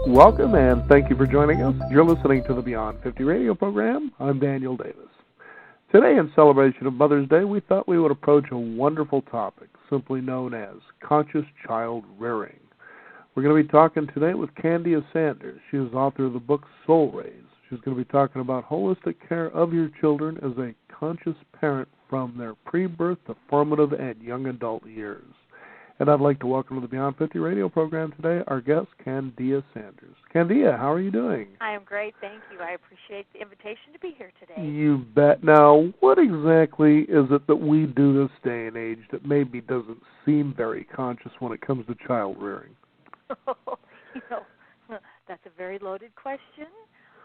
Welcome and thank you for joining us. You're listening to the Beyond 50 radio program. I'm Daniel Davis. Today, in celebration of Mother's Day, we thought we would approach a wonderful topic, simply known as conscious child rearing. We're going to be talking today with Candia Sanders. She is author of the book Soul Rays. She's going to be talking about holistic care of your children as a conscious parent from their pre-birth to formative and young adult years. And I'd like to welcome to the Beyond 50 radio program today our guest, Candia Sanders. Candia, how are you doing? I am great, thank you. I appreciate the invitation to be here today. You bet. Now, what exactly is it that we do this day and age that maybe doesn't seem very conscious when it comes to child rearing? That's a very loaded question.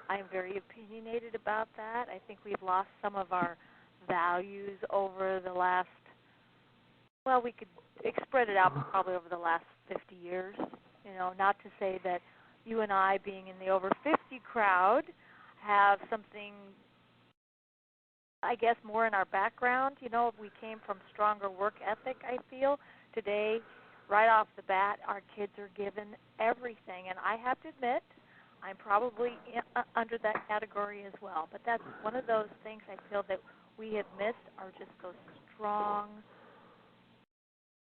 I am very opinionated about that. I think we've lost some of our values over the last, we could spread it out probably over the last 50 years. Not to say that you and I, being in the over 50 crowd, have something, I guess, more in our background. We came from stronger work ethic, I feel. Today, right off the bat, our kids are given everything. And I have to admit, I'm probably under that category as well. But that's one of those things I feel that we have missed, are just those strong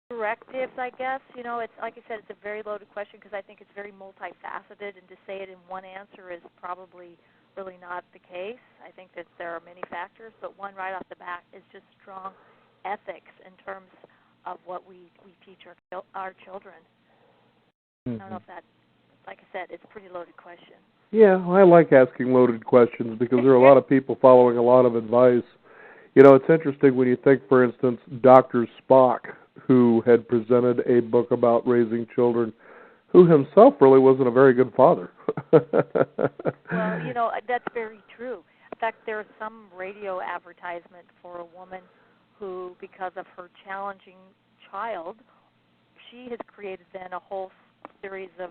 directives, I guess. It's like I said, it's a very loaded question because I think it's very multifaceted, and to say it in one answer is probably really not the case. I think that there are many factors, but one right off the bat is just strong ethics in terms of what we teach our children. I don't know if that, like I said, it's a pretty loaded question. Yeah, I like asking loaded questions because there are a lot of people following a lot of advice. It's interesting when you think, for instance, Dr. Spock, who had presented a book about raising children, who himself really wasn't a very good father. Well, that's very true. In fact, there's some radio advertisement for a woman who, because of her challenging child, she has created then a whole series of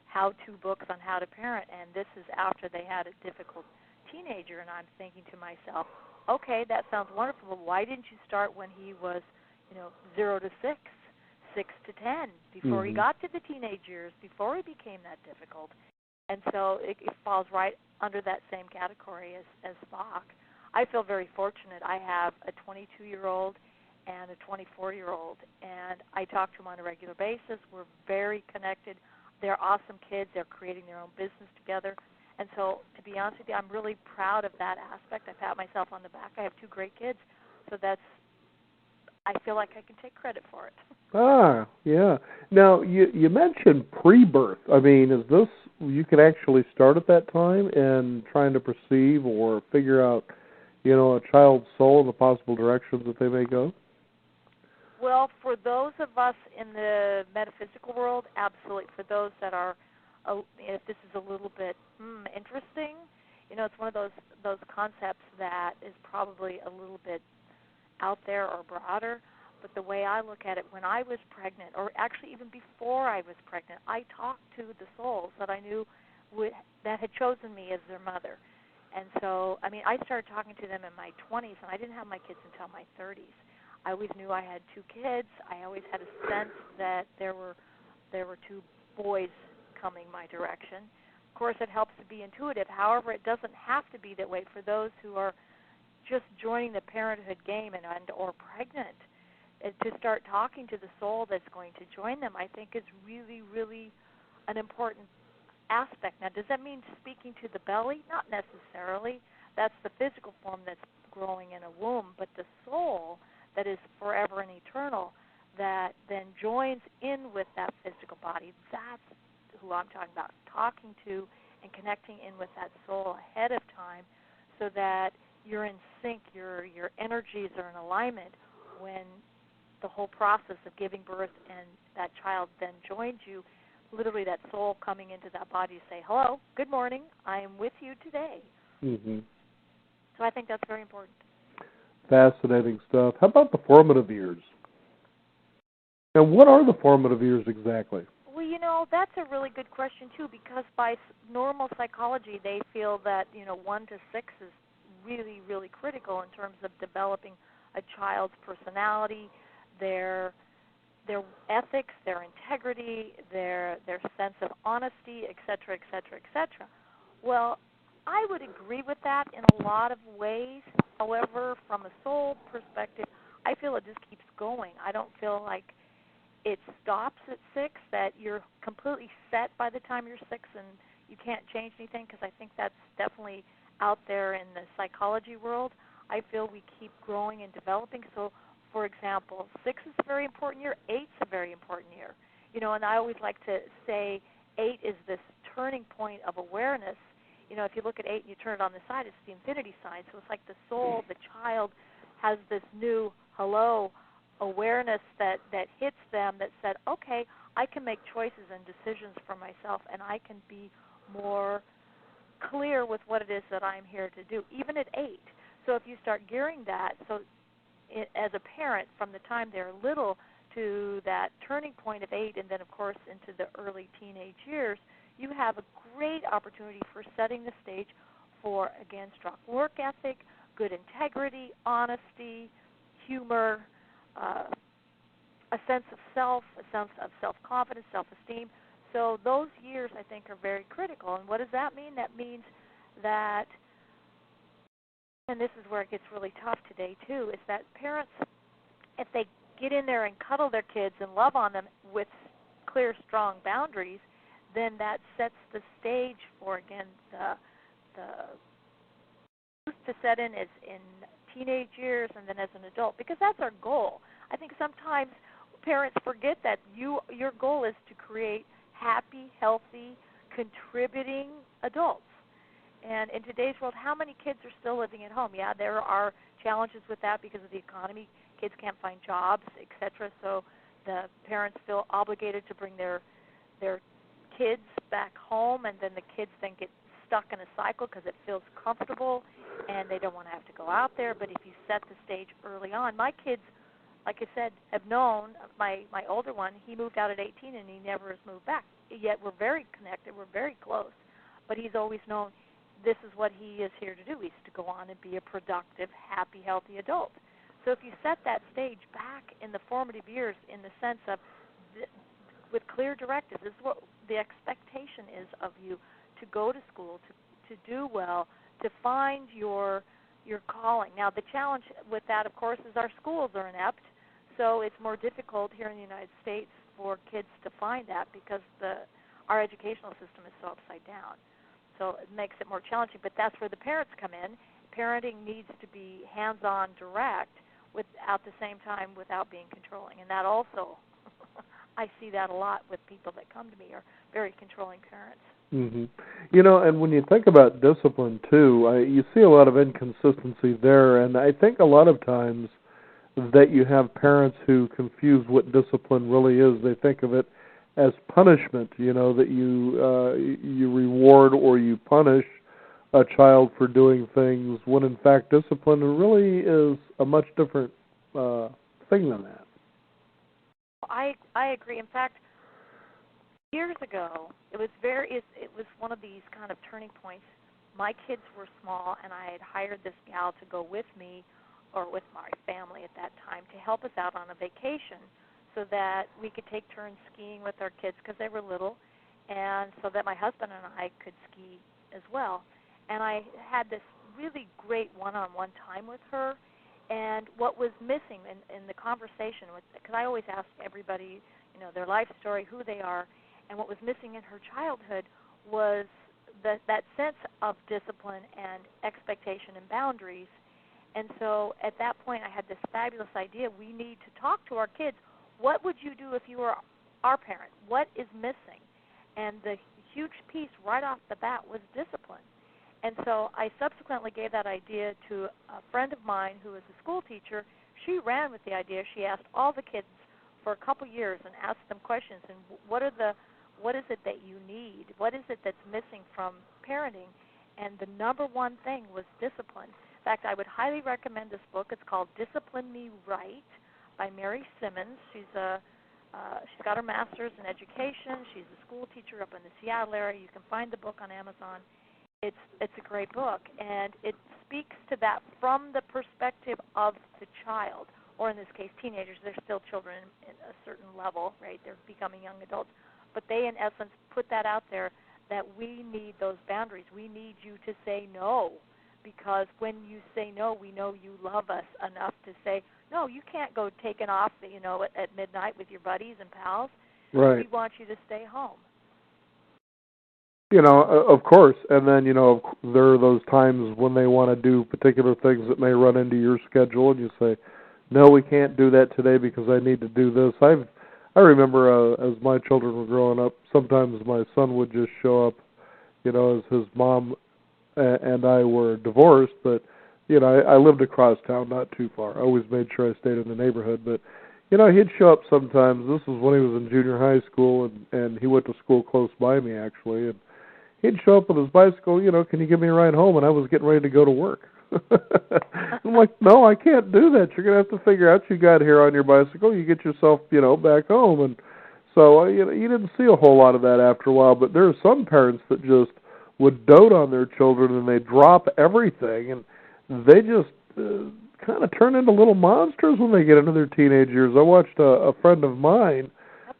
how-to books on how to parent, and this is after they had a difficult teenager, and I'm thinking to myself, okay, that sounds wonderful, but why didn't you start when he was 0 to 6, 6 to 10, before he got to the teenage years, before he became that difficult? And so it falls right under that same category as Spock. I feel very fortunate. I have a 22-year-old and a 24-year-old, and I talk to them on a regular basis. We're very connected. They're awesome kids. They're creating their own business together. And so, to be honest with you, I'm really proud of that aspect. I pat myself on the back. I have 2 great kids, so I feel like I can take credit for it. Ah, yeah. Now, you mentioned pre-birth. I mean, is this, you can actually start at that time and trying to perceive or figure out, a child's soul and the possible directions that they may go? Well, for those of us in the metaphysical world, absolutely. For those that are, if this is a little bit interesting, it's one of those concepts that is probably a little bit out there or broader, but the way I look at it, when I was pregnant, or actually even before I was pregnant, I talked to the souls that I knew that had chosen me as their mother. And so, I started talking to them in my 20s, and I didn't have my kids until my 30s. I always knew I had 2 kids. I always had a sense that there were 2 boys coming my direction. Of course, it helps to be intuitive. However, it doesn't have to be that way for those who are just joining the parenthood game and or pregnant. To start talking to the soul that's going to join them, I think is really, really an important aspect. Now, does that mean speaking to the belly? Not necessarily. That's the physical form that's growing in a womb, but the soul that is forever and eternal that then joins in with that physical body, that's who I'm talking about, talking to and connecting in with that soul ahead of time so that you're in sync, your energies are in alignment when the whole process of giving birth and that child then joins you, literally that soul coming into that body to say, hello, good morning, I am with you today. Mm-hmm. So I think that's very important. Fascinating stuff. How about the formative years? And what are the formative years exactly? Well, that's a really good question, too, because by normal psychology, they feel that, 1 to 6 is really, really critical in terms of developing a child's personality, their their ethics, their integrity, their sense of honesty, et cetera, et cetera, et cetera. Well, I would agree with that in a lot of ways. However, from a soul perspective, I feel it just keeps going. I don't feel like it stops at 6, that you're completely set by the time you're 6 and you can't change anything, because I think that's definitely out there in the psychology world. I feel we keep growing and developing. So, for example, 6 is a very important year, 8 is a very important year. You know, and I always like to say 8 is this turning point of awareness. You know, if you look at 8 and you turn it on the side, it's the infinity sign. So it's like the soul, the child, has this new hello awareness that hits them that said, okay, I can make choices and decisions for myself, and I can be more clear with what it is that I'm here to do, even at 8. So if you start gearing that, so as a parent, from the time they're little to that turning point of 8, and then, of course, into the early teenage years, you have a great opportunity for setting the stage for, again, strong work ethic, good integrity, honesty, humor, a sense of self, a sense of self-confidence, self-esteem. So those years, I think, are very critical. And what does that mean? That means that, and this is where it gets really tough today, too, is that parents, if they get in there and cuddle their kids and love on them with clear, strong boundaries, then that sets the stage for, again, the youth to set in as in teenage years and then as an adult, because that's our goal. I think sometimes parents forget that your goal is to create happy, healthy, contributing adults. And in today's world, how many kids are still living at home? Yeah, there are challenges with that because of the economy. Kids can't find jobs, etc. So the parents feel obligated to bring their kids back home, and then the kids then get stuck in a cycle because it feels comfortable and they don't want to have to go out there. But if you set the stage early on, my kids, like I said, have known, my older one, he moved out at 18 and he never has moved back. Yet we're very connected, we're very close. But he's always known this is what he is here to do. He's to go on and be a productive, happy, healthy adult. So if you set that stage back in the formative years in the sense of, with clear directives, this is what the expectation is of you, to go to school, to do well, to find your calling. Now, the challenge with that, of course, is our schools are inept, so it's more difficult here in the United States for kids to find that because our educational system is so upside down. So it makes it more challenging, but that's where the parents come in. Parenting needs to be hands-on, direct, at the same time without being controlling. And that also, I see that a lot with people that come to me are very controlling parents. Mm-hmm. You know, and when you think about discipline, too, you see a lot of inconsistency there, and I think a lot of times that you have parents who confuse what discipline really is. They think of it as punishment, you know, that you reward or you punish a child for doing things, when in fact discipline really is a much different thing than that. I agree. In fact, years ago, it was one of these kind of turning points. My kids were small, and I had hired this gal to go with me, or with my family at that time, to help us out on a vacation so that we could take turns skiing with our kids because they were little, and so that my husband and I could ski as well. And I had this really great one-on-one time with her, and what was missing in the conversation, because I always ask everybody, you know, their life story, who they are, and what was missing in her childhood was that sense of discipline and expectation and boundaries. And so at that point, I had this fabulous idea. We need to talk to our kids. What would you do if you were our parent? What is missing? And the huge piece right off the bat was discipline. And so I subsequently gave that idea to a friend of mine who was a school teacher. She ran with the idea. She asked all the kids for a couple years and asked them questions. And what is it that you need? What is it that's missing from parenting? And the number one thing was discipline. In fact, I would highly recommend this book. It's called Discipline Me Right by Mary Simmons. She's got her master's in education. She's a school teacher up in the Seattle area. You can find the book on Amazon. It's a great book, and it speaks to that from the perspective of the child. or in this case, teenagers. They're still children at a certain level, right? They're becoming young adults. But they, in essence, put that out there that we need those boundaries. We need you to say no, because when you say no, we know you love us enough to say, no, you can't go taking off, at midnight with your buddies and pals. Right. We want you to stay home. Of course. And then, there are those times when they want to do particular things that may run into your schedule, and you say, no, we can't do that today because I need to do this. I remember as my children were growing up, sometimes my son would just show up, as his mom and I were divorced, but, I lived across town, not too far. I always made sure I stayed in the neighborhood, but, he'd show up sometimes. This was when he was in junior high school, and he went to school close by me, actually, and he'd show up with his bicycle, can you give me a ride home? And I was getting ready to go to work. I'm like, no, I can't do that. You're going to have to figure out you got here on your bicycle. You get yourself, back home. And so you didn't see a whole lot of that after a while, but there are some parents that just would dote on their children and they drop everything, and they just kind of turn into little monsters when they get into their teenage years. I watched a friend of mine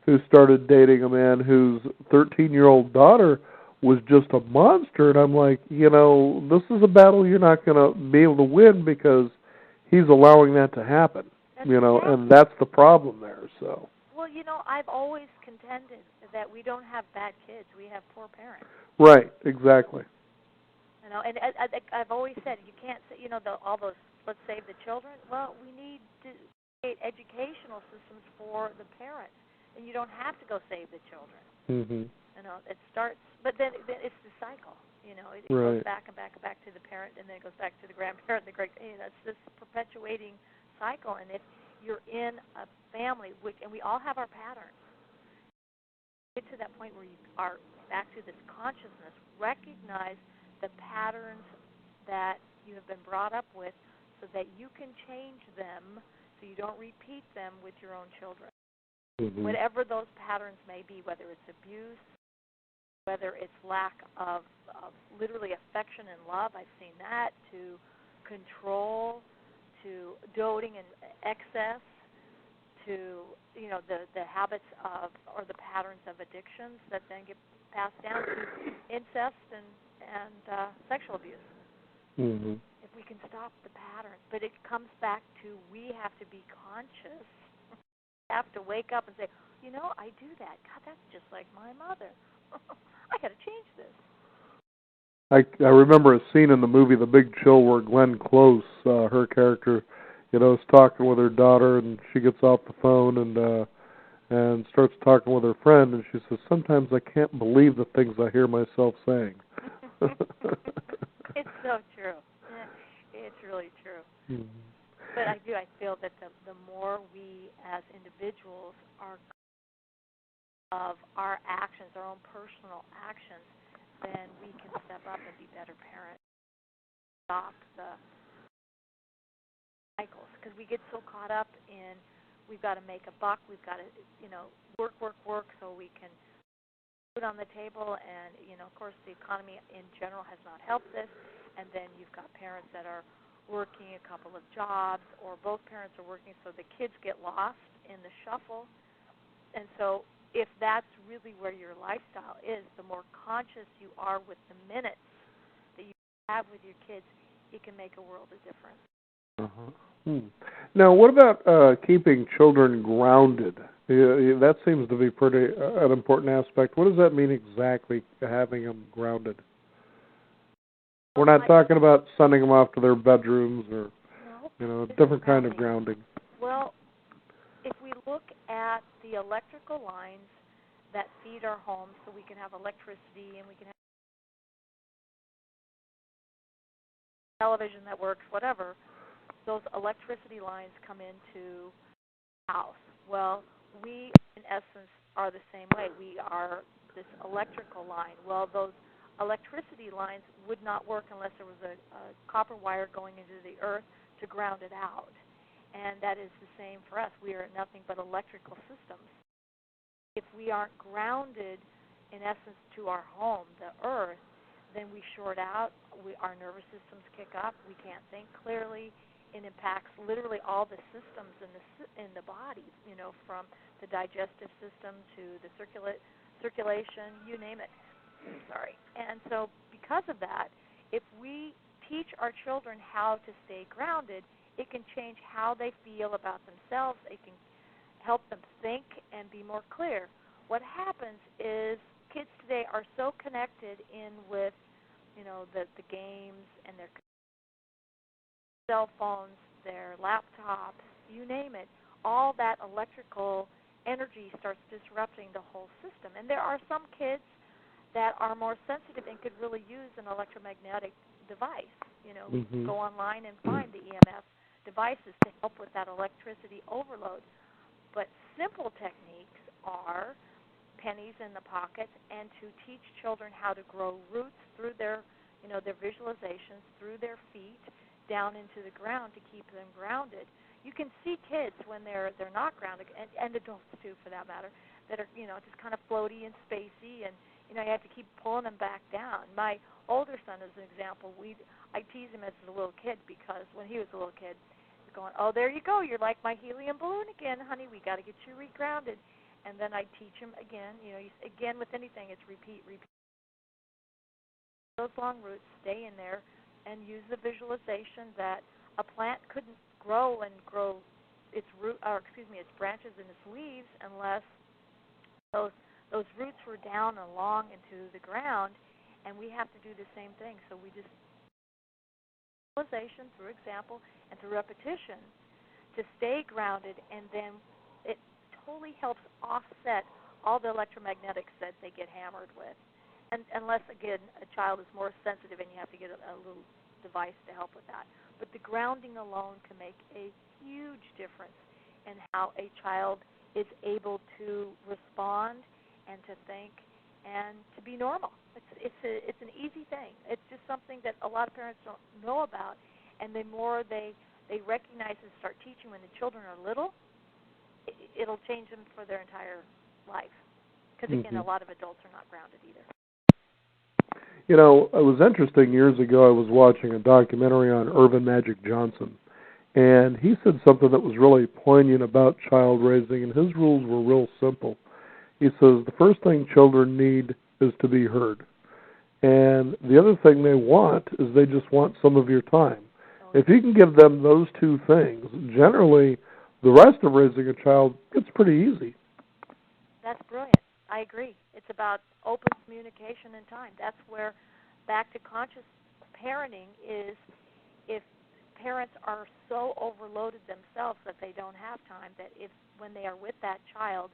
who started dating a man whose 13-year-old daughter was just a monster, and I'm like, this is a battle you're not going to be able to win because he's allowing that to happen, and that's the problem there. So. Well, I've always contended that we don't have bad kids; we have poor parents. Right, exactly. And I've always said you can't say, all those let's save the children. Well, we need to create educational systems for the parents, and you don't have to go save the children. Mm-hmm. It starts, but then it's the cycle. It right. goes back and back and back to the parent, and then it goes back to the grandparent, the great. It's this perpetuating cycle. And if you're in a family, and we all have our patterns, get to that point where you are back to this consciousness, recognize the patterns that you have been brought up with, so that you can change them, so you don't repeat them with your own children. Mm-hmm. Whatever those patterns may be, whether it's abuse, whether it's lack of literally affection and love, I've seen that, to control, to doting and excess, to the habits of or the patterns of addictions that then get passed down to incest and sexual abuse. Mm-hmm. If we can stop the patterns, but it comes back to we have to be conscious. Have to wake up and say, I do that. God, that's just like my mother. I got to change this. I remember a scene in the movie The Big Chill where Glenn Close, her character, is talking with her daughter, and she gets off the phone and starts talking with her friend, and she says, sometimes I can't believe the things I hear myself saying. It's so true. It's really true. Mm-hmm. But I feel that the more we as individuals are of our actions, our own personal actions, then we can step up and be better parents. Stop the cycles, because we get so caught up in we've got to make a buck, we've got to work so we can put on the table, and of course the economy in general has not helped this, and then you've got parents that are working a couple of jobs, or both parents are working, so the kids get lost in the shuffle. And so if that's really where your lifestyle is, the more conscious you are with the minutes that you have with your kids, it can make a world of difference. Uh-huh. Now, what about keeping children grounded? That seems to be pretty an important aspect. What does that mean exactly, having them grounded? We're not talking about sending them off to their bedrooms or, different kind of grounding. Well, if we look at the electrical lines that feed our homes so we can have electricity and we can have television that works, whatever, those electricity lines come into the house. Well, we, in essence, are the same way. We are this electrical line. Well, those electricity lines would not work unless there was a copper wire going into the earth to ground it out. And that is the same for us. We are nothing but electrical systems. If we aren't grounded, in essence, to our home, the earth, then we short out, our nervous systems kick up, we can't think clearly, it impacts literally all the systems in the body, from the digestive system to the circulation, you name it. Sorry. And so because of that, if we teach our children how to stay grounded, it can change how they feel about themselves. It can help them think and be more clear. What happens is kids today are so connected in with, the games and their cell phones, their laptops, you name it. All that electrical energy starts disrupting the whole system. And there are some kids that are more sensitive and could really use an electromagnetic device. Go online and find the EMF devices to help with that electricity overload. But simple techniques are pennies in the pocket, and to teach children how to grow roots through their visualizations, through their feet, down into the ground to keep them grounded. You can see kids when they're not grounded, and adults too, for that matter, that are just kind of floaty and spacey, and you have to keep pulling them back down. My older son, as an example, I tease him as a little kid because when he was a little kid, he's going, "Oh, there you go, you're like my helium balloon again, honey. We got to get you regrounded." And then I teach him again. Again with anything, it's repeat. Those long roots, stay in there, and use the visualization that a plant couldn't grow its its branches and its leaves unless those roots were down and long into the ground, and we have to do the same thing. So we just visualization through example and through repetition to stay grounded, and then it totally helps offset all the electromagnetics that they get hammered with. And unless, again, a child is more sensitive and you have to get a little device to help with that. But the grounding alone can make a huge difference in how a child is able to respond and to think and to be normal. It's an easy thing. It's just something that a lot of parents don't know about, and the more they recognize and start teaching when the children are little, it'll change them for their entire life. Because, again, a lot of adults are not grounded either. It was interesting. Years ago, I was watching a documentary on Irvin Magic Johnson, and he said something that was really poignant about child raising, and his rules were real simple. He says the first thing children need is to be heard, and the other thing they want is they just want some of your time. If you can give them those two things, generally the rest of raising a child gets pretty easy. That's brilliant. I agree. It's about open communication and time. That's where back to conscious parenting is if parents are so overloaded themselves that they don't have time, that if when they are with that child,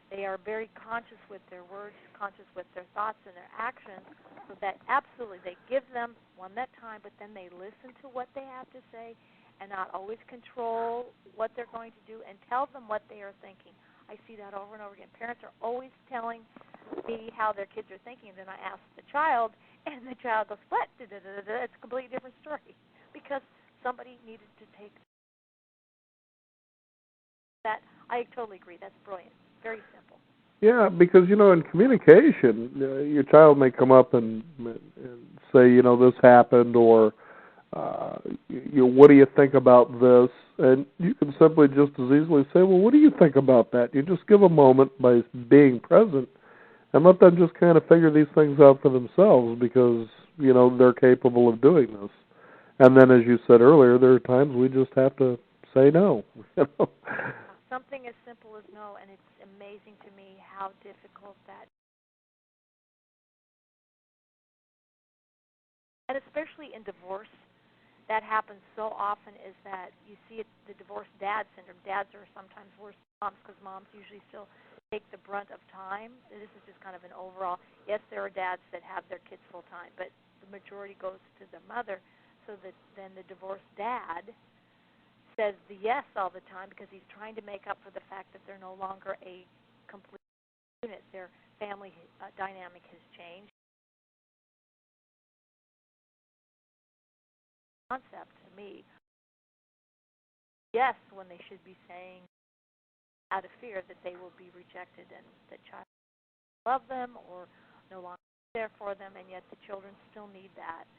they are very conscious with their words, conscious with their thoughts and their actions, so that absolutely they give them, one, that time, but then they listen to what they have to say and not always control what they're going to do and tell them what they are thinking. I see that over and over again. Parents are always telling me how their kids are thinking, and then I ask the child, and the child goes, "What? It's a completely different story," because somebody needed to take that. I totally agree. That's brilliant. Very simple. Yeah, because, in communication, your child may come up and say, this happened, or, what do you think about this? And you can simply just as easily say, well, what do you think about that? You just give a moment by being present and let them just kind of figure these things out for themselves because, they're capable of doing this. And then, as you said earlier, there are times we just have to say no. Something as simple as no, and it's amazing to me how difficult that is. And especially in divorce, that happens so often is that you see the divorced dad syndrome. Dads are sometimes worse than moms because moms usually still take the brunt of time. This is just kind of an overall. Yes, there are dads that have their kids full time, but the majority goes to the mother. So that then the divorced dad says the yes all the time because he's trying to make up for the fact that they're no longer a complete unit. Their family dynamic has changed. Concept to me, yes, when they should be saying out of fear that they will be rejected and the child will love them or no longer be there for them, and yet the children still need that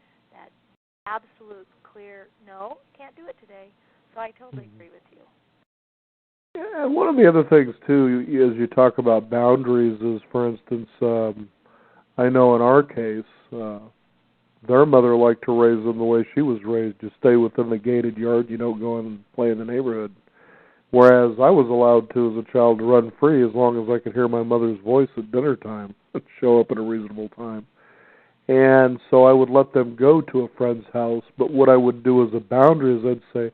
absolute clear, no, can't do it today. So I totally agree with you. Yeah, and one of the other things, too, as you talk about boundaries is, for instance, I know in our case, their mother liked to raise them the way she was raised, to stay within the gated yard, you don't go in and play in the neighborhood. Whereas I was allowed to, as a child, to run free as long as I could hear my mother's voice at dinner time and show up at a reasonable time. And so I would let them go to a friend's house, but what I would do as a boundary is I'd say,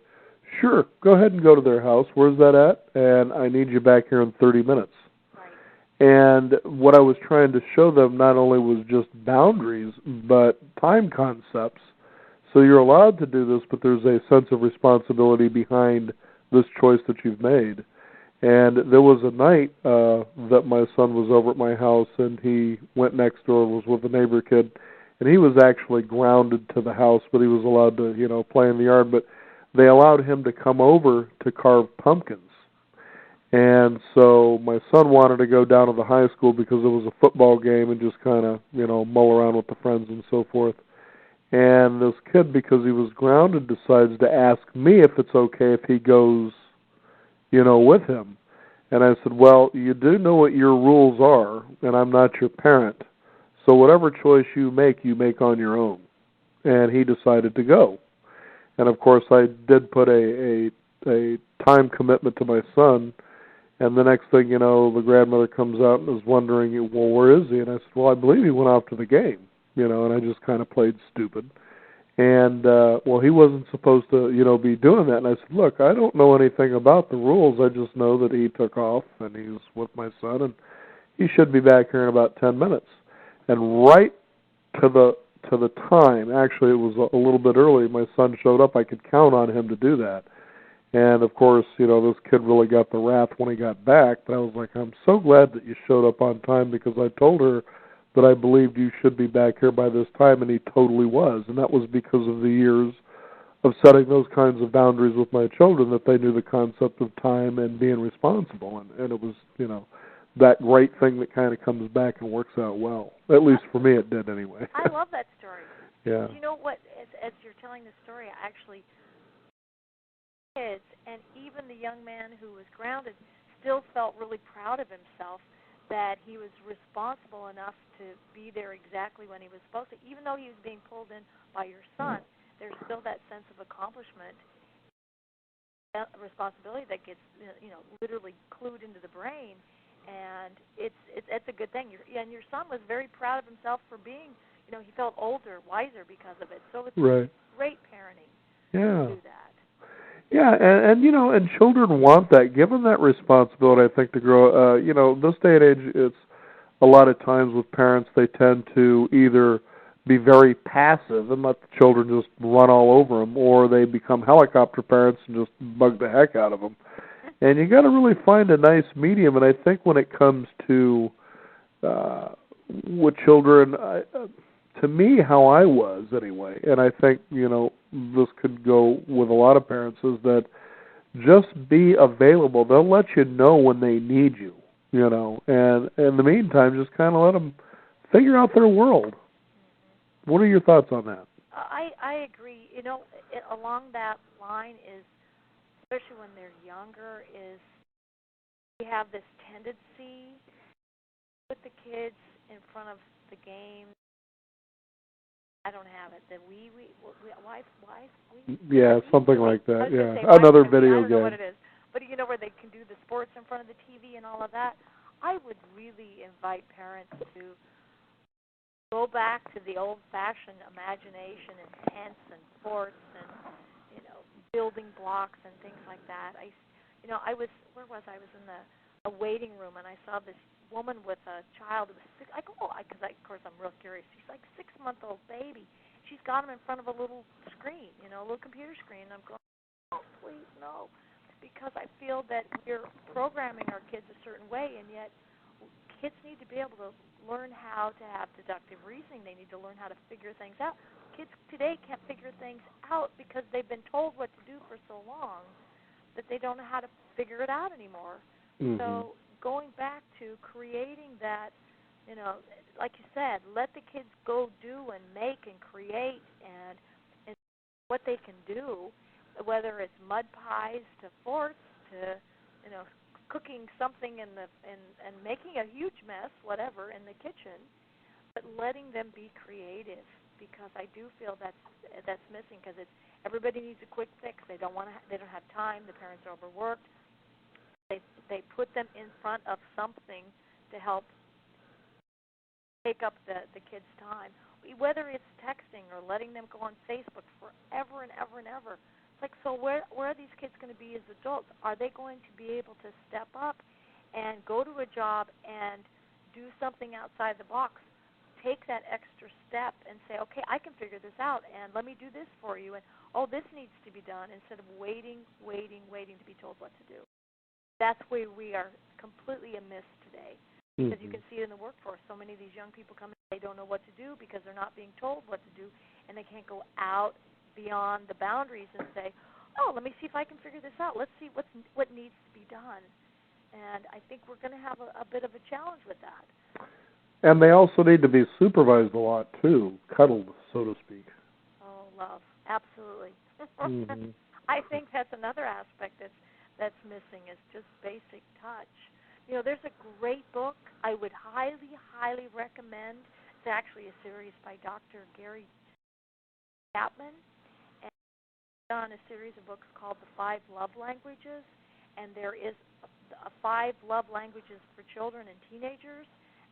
sure, go ahead and go to their house. Where's that at? And I need you back here in 30 minutes. And what I was trying to show them not only was just boundaries, but time concepts. So you're allowed to do this, but there's a sense of responsibility behind this choice that you've made. And there was a night that my son was over at my house, and he went next door and was with a neighbor kid, and he was actually grounded to the house, but he was allowed to, play in the yard. But they allowed him to come over to carve pumpkins. And so my son wanted to go down to the high school because it was a football game and just kind of, mull around with the friends and so forth. And this kid, because he was grounded, decides to ask me if it's okay if he goes, with him. And I said, well, you do know what your rules are, and I'm not your parent. So whatever choice you make on your own. And he decided to go. And, of course, I did put a time commitment to my son. And the next thing you know, the grandmother comes out and is wondering, well, where is he? And I said, well, I believe he went off to the game, and I just kind of played stupid. And, well, he wasn't supposed to, be doing that. And I said, look, I don't know anything about the rules. I just know that he took off and he's with my son, and he should be back here in about 10 minutes. And right to the time, actually it was a little bit early, my son showed up. I could count on him to do that. And, of course, this kid really got the wrath when he got back. But I was like, I'm so glad that you showed up on time, because I told her that I believed you should be back here by this time, and he totally was. And that was because of the years of setting those kinds of boundaries with my children, that they knew the concept of time and being responsible. And it was, that great thing that kind of comes back and works out well. At least for me it did anyway. I love that story. Yeah. You know what, as you're telling the story, I actually... kids, and even the young man who was grounded still felt really proud of himself that he was responsible enough to be there exactly when he was supposed to. Even though he was being pulled in by your son, there's still that sense of accomplishment, responsibility that gets literally clued into the brain, and it's a good thing. And your son was very proud of himself for being, he felt older, wiser because of it. So it's great parenting to do that. Yeah, and children want that. Give them that responsibility, I think, to grow. This day and age, it's a lot of times with parents, they tend to either be very passive and let the children just run all over them, or they become helicopter parents and just bug the heck out of them. And you got to really find a nice medium. And I think when it comes to with children, to me, how I was anyway, and I think, this could go with a lot of parents, is that just be available. They'll let you know when they need you, and in the meantime, just kind of let them figure out their world. What are your thoughts on that? I agree. Along that line is, especially when they're younger, is we have this tendency to put the kids in front of the game. I don't have it. Yeah, something like that. Yeah, another video game. I don't know what it is, but where they can do the sports in front of the TV and all of that. I would really invite parents to go back to the old-fashioned imagination and tents and forts and building blocks and things like that. I was I was in a waiting room, and I saw this woman with a child who was 6. I go, because of course I'm real curious. She's like 6-month-old baby. She's got him in front of a little screen, a little computer screen. And I'm going, oh, please no, because I feel that we're programming our kids a certain way, and yet kids need to be able to learn how to have deductive reasoning. They need to learn how to figure things out. Kids today can't figure things out because they've been told what to do for so long that they don't know how to figure it out anymore. Mm-hmm. So going back to creating that, like you said, let the kids go do and make and create, and what they can do, whether it's mud pies to forts to, cooking something and making a huge mess, whatever, in the kitchen, but letting them be creative, because I do feel that's missing, because everybody needs a quick fix. They don't have time. The parents are overworked. They put them in front of something to help take up the kids' time, whether it's texting or letting them go on Facebook forever and ever and ever. It's like, so where are these kids going to be as adults? Are they going to be able to step up and go to a job and do something outside the box, take that extra step and say, okay, I can figure this out, and let me do this for you, and, oh, this needs to be done, instead of waiting to be told what to do. That's where we are completely amiss today, because you can see it in the workforce. So many of these young people come in, they don't know what to do because they're not being told what to do, and they can't go out beyond the boundaries and say, oh, let me see if I can figure this out. Let's see what needs to be done. And I think we're going to have a bit of a challenge with that. And they also need to be supervised a lot, too, cuddled, so to speak. Oh, love. Absolutely. I think that's another aspect that's missing, is just basic touch. There's a great book I would highly, highly recommend. It's actually a series by Dr. Gary Chapman, and he's done a series of books called The 5 Love Languages, and there is 5 love languages for children and teenagers,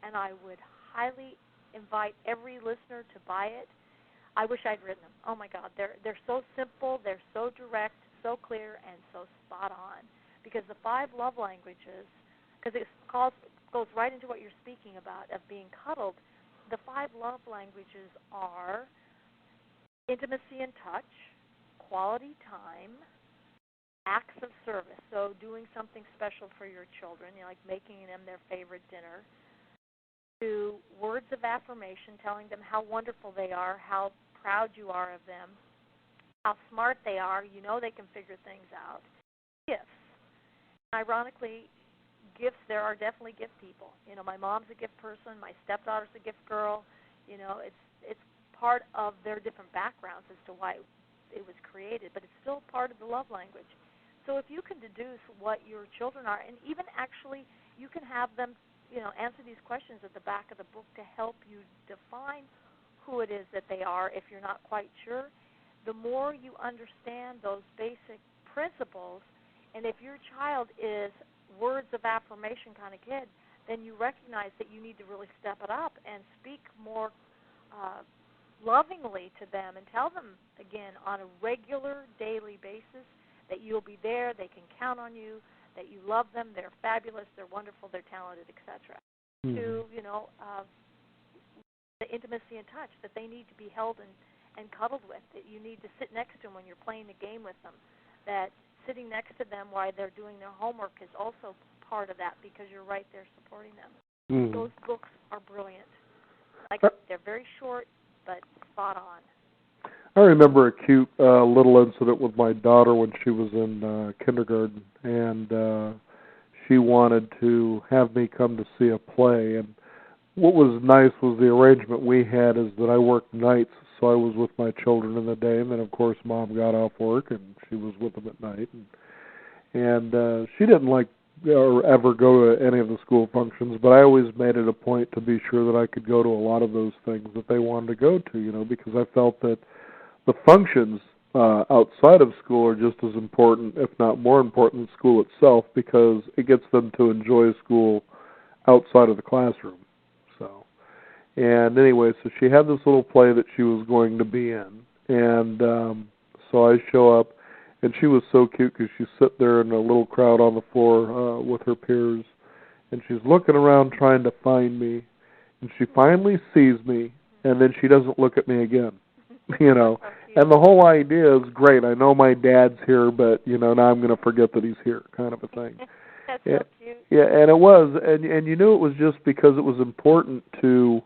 and I would highly invite every listener to buy it. I wish I'd written them. Oh, my God. They're so simple, they're so direct, so clear, and so spot on. Because the 5 love languages, because it goes right into what you're speaking about, of being cuddled, the 5 love languages are intimacy and touch, quality time, acts of service, so doing something special for your children, like making them their favorite dinner, to words of affirmation, telling them how wonderful they are, how proud you are of them, how smart they are, they can figure things out. Gifts. Ironically, gifts, there are definitely gift people. My mom's a gift person, my stepdaughter's a gift girl. It's part of their different backgrounds as to why it was created, but it's still part of the love language. So if you can deduce what your children are, and even actually you can have them answer these questions at the back of the book to help you define who it is that they are if you're not quite sure. The more you understand those basic principles, and if your child is words of affirmation kind of kid, then you recognize that you need to really step it up and speak more lovingly to them and tell them, again, on a regular daily basis that you'll be there, they can count on you, that you love them, they're fabulous, they're wonderful, they're talented, etc. To, the intimacy and touch, that they need to be held and cuddled with, that you need to sit next to them when you're playing the game with them, that sitting next to them while they're doing their homework is also part of that, because you're right there supporting them. Those books are brilliant. They're very short, but spot on. I remember a cute little incident with my daughter when she was in kindergarten, and she wanted to have me come to see a play. And what was nice was the arrangement we had is that I worked nights, so I was with my children in the day, and then, of course, Mom got off work, and she was with them at night. And she didn't like or ever go to any of the school functions, but I always made it a point to be sure that I could go to a lot of those things that they wanted to go to, because I felt that the functions outside of school are just as important, if not more important, than school itself, because it gets them to enjoy school outside of the classroom. And anyway, so she had this little play that she was going to be in, and so I show up, and she was so cute because she's sitting there in a little crowd on the floor with her peers, and she's looking around trying to find me, and she finally sees me, and then she doesn't look at me again, And the whole idea is great. I know my dad's here, but, now I'm going to forget that he's here, kind of a thing. That's so cute. Yeah, and it was, and you knew it was just because it was important to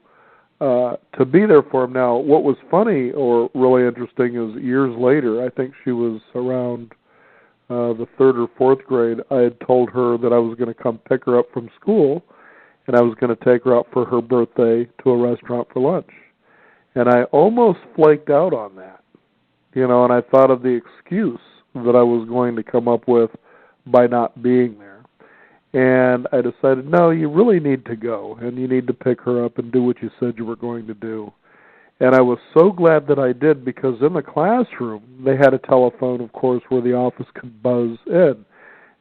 be there for him. Now, what was funny or really interesting is years later, I think she was around the 3rd or 4th grade, I had told her that I was going to come pick her up from school, and I was going to take her out for her birthday to a restaurant for lunch. And I almost flaked out on that. And I thought of the excuse that I was going to come up with by not being there. And I decided, no, you really need to go, and you need to pick her up and do what you said you were going to do. And I was so glad that I did, because in the classroom, they had a telephone, of course, where the office could buzz in.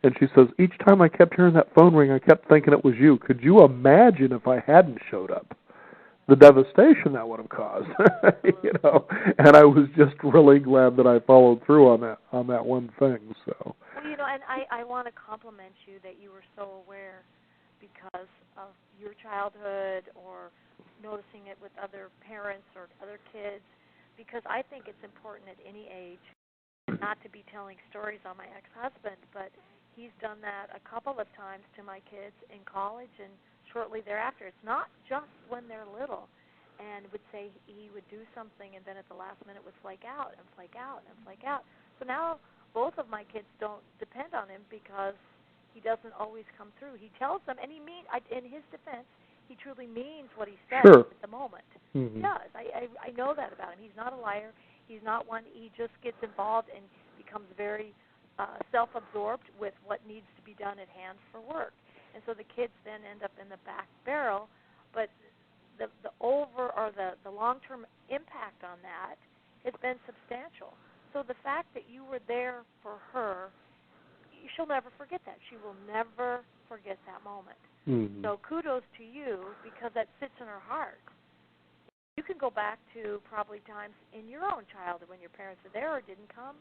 And she says, each time I kept hearing that phone ring, I kept thinking it was you. Could you imagine if I hadn't showed up? The devastation that would have caused, And I was just really glad that I followed through on that one thing. So. Well, and I want to compliment you that you were so aware because of your childhood or noticing it with other parents or other kids, because I think it's important at any age not to be telling stories on my ex-husband, but he's done that a couple of times to my kids in college and shortly thereafter. It's not just when they're little, and would say he would do something and then at the last minute would flake out and flake out and flake out. So now both of my kids don't depend on him because he doesn't always come through. He tells them, and in his defense, he truly means what he says at the moment. Mm-hmm. He does. I know that about him. He's not a liar. He's not one. He just gets involved and becomes very self-absorbed with what needs to be done at hand for work. And so the kids then end up in the back barrel. But the long-term impact on that has been substantial. So the fact that you were there for her, she'll never forget that. She will never forget that moment. Mm-hmm. So kudos to you, because that sits in her heart. You can go back to probably times in your own childhood when your parents were there or didn't come.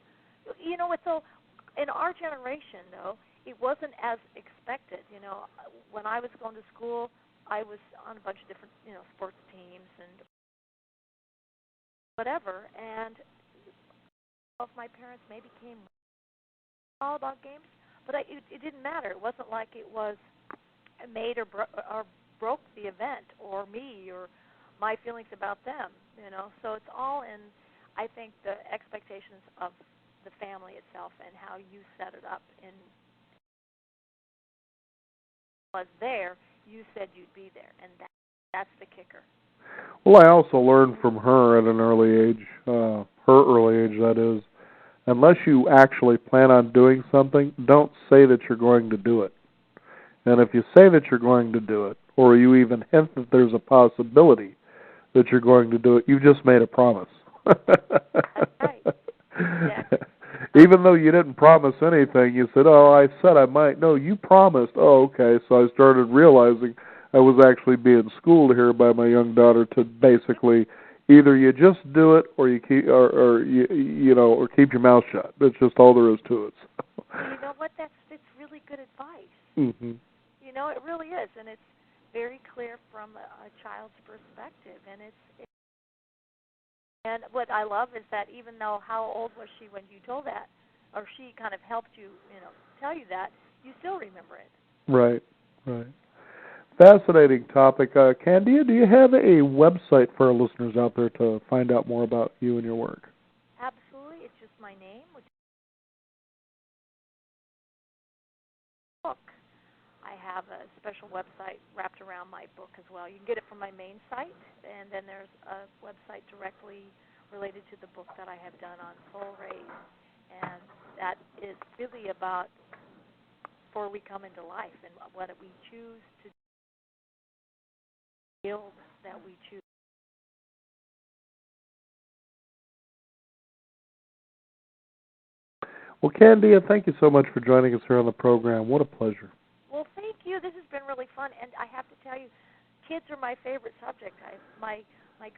So in our generation, though, it wasn't as expected. When I was going to school, I was on a bunch of different, sports teams and whatever, and of my parents maybe came all about games, but it didn't matter. It wasn't like it was made or broke the event or me or my feelings about them, So it's all in, I think, the expectations of the family itself and how you set it up. And was there, you said you'd be there, and that's the kicker. Well, I also learned from her at an early age, her early age, that is, unless you actually plan on doing something, don't say that you're going to do it. And if you say that you're going to do it, or you even hint that there's a possibility that you're going to do it, you've just made a promise. That's right. Exactly. Even though you didn't promise anything, you said, oh, I said I might. No, you promised. Oh, okay. So I started realizing I was actually being schooled here by my young daughter to basically either you just do it or you keep or keep your mouth shut. That's just all there is to it. So. You know what? It's really good advice. Mm-hmm. It really is, and it's very clear from a child's perspective, and what I love is that even though how old was she when you told that, or she kind of helped you, tell you that, you still remember it. Right. Fascinating topic. Candia, do you have a website for our listeners out there to find out more about you and your work? Absolutely. It's just my name, which is book. I have a special website wrapped around my book as well. You can get it from my main site, and then there's a website directly related to the book that I have done on soul rays, and that is really about before we come into life and what we choose to build that we choose. Well, Candia, thank you so much for joining us here on the program. What a pleasure. Well, thank you. This has been really fun, and I have to tell you, kids are my favorite subject. My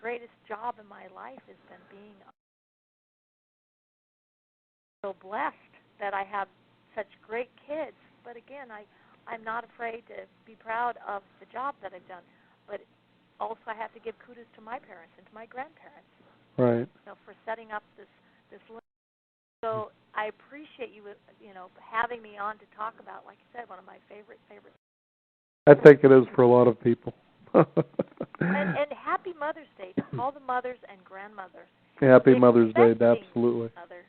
greatest job in my life has been being so blessed that I have such great kids. But again, I'm not afraid to be proud of the job that I've done. But also I have to give kudos to my parents and to my grandparents. Right. For setting up this list. So I appreciate you, having me on to talk about, like I said, one of my favorite. I think it is for a lot of people. and happy Mother's Day to all the mothers and grandmothers. Happy Mother's Day, absolutely. Mothers.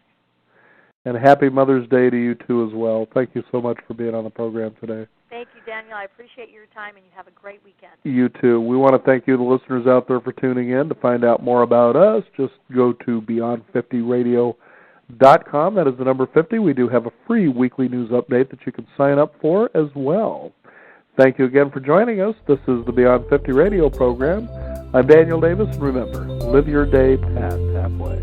And happy Mother's Day to you, too, as well. Thank you so much for being on the program today. Thank you, Daniel. I appreciate your time, and you have a great weekend. You too. We want to thank you, the listeners out there, for tuning in. To find out more about us, just go to beyond50radio.com. That is the number 50. We do have a free weekly news update that you can sign up for as well. Thank you again for joining us. This is the Beyond 50 radio program. I'm Daniel Davis, and remember, live your day past halfway.